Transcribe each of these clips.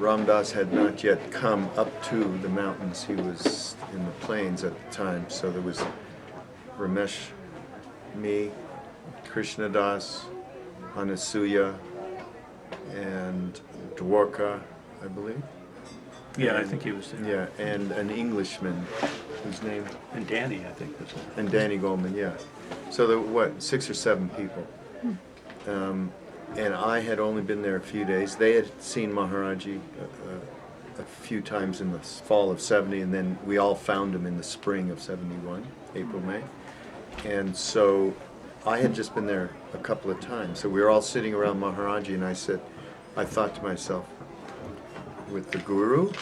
Ram Dass had not yet come up to the mountains. He was in the plains at the time. So there was Ramesh, me, Krishna Das, Anasuya, and Dwarka, I believe. Yeah, I think he was there. Yeah, and an Englishman whose name, And Danny, I think, was there. and Danny Goldman, yeah. So there were, 6 or 7 people. And I had only been there a few days. They had seen Maharaji a few times in the fall of 70, and then we all found him in the spring of 71, April, May. And so I had just been there a couple of times. So we were all sitting around Maharaji, and I thought to myself, with the Guru,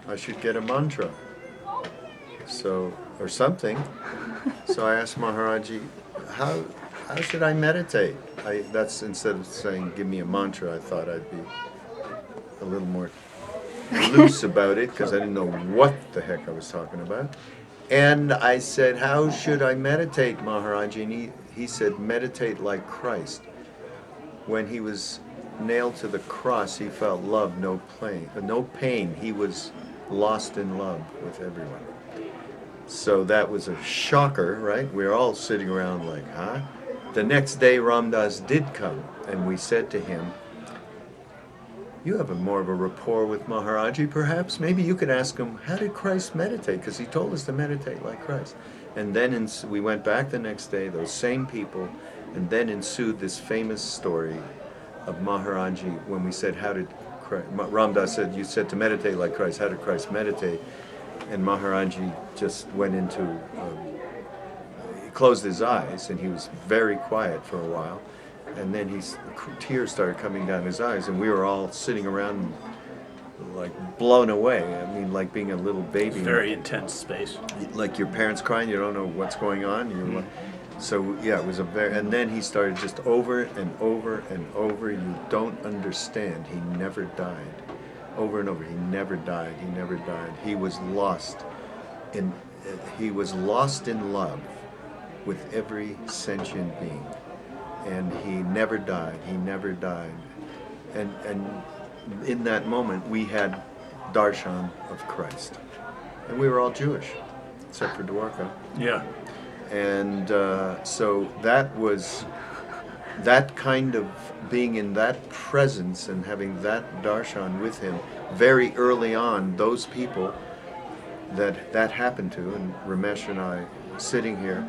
I should get a mantra. So, or something. So I asked Maharaji, how should I meditate? That's instead of saying, give me a mantra, I thought I'd be a little more loose about it because I didn't know what the heck I was talking about. And I said, how should I meditate, Maharaji? And he said, meditate like Christ. When he was nailed to the cross, he felt love, no pain. He was lost in love with everyone. So that was a shocker, right? We were all sitting around like, huh? The next day, Ram Dass did come, and we said to him, you have more of a rapport with Maharaji, perhaps? Maybe you could ask him, how did Christ meditate? Because he told us to meditate like Christ. And then we went back the next day, those same people, and then ensued this famous story of Maharaji when we said, how did Christ, Ram Dass said, you said to meditate like Christ, how did Christ meditate? And Maharaji just went into, he closed his eyes and he was very quiet for a while. And then tears started coming down his eyes, and we were all sitting around like blown away. I mean, like being a little baby. Very intense space. Like your parents crying, you don't know what's going on. So yeah, it was and then he started just over and over and over. You don't understand. He never died. Over and over. He never died. He never died. He was lost in love with every sentient being. And he never died. He never died. And in that moment, we had darshan of Christ. And we were all Jewish, except for Dwarka. Yeah. And so that was, that kind of being in that presence and having that darshan with him, very early on, those people that happened to, and Ramesh and I sitting here,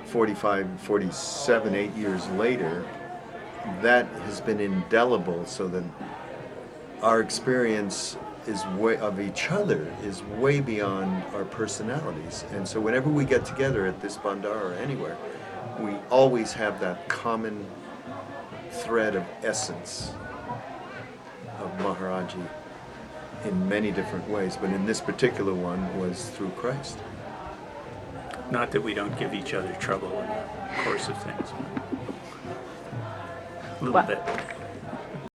47, 8 years later, that has been indelible, so that our experience of each other is way beyond our personalities. And so whenever we get together at this bandara or anywhere, we always have that common thread of essence of Maharaji in many different ways, but in this particular one was through Christ. Not that we don't give each other trouble in the course of things. A little bit.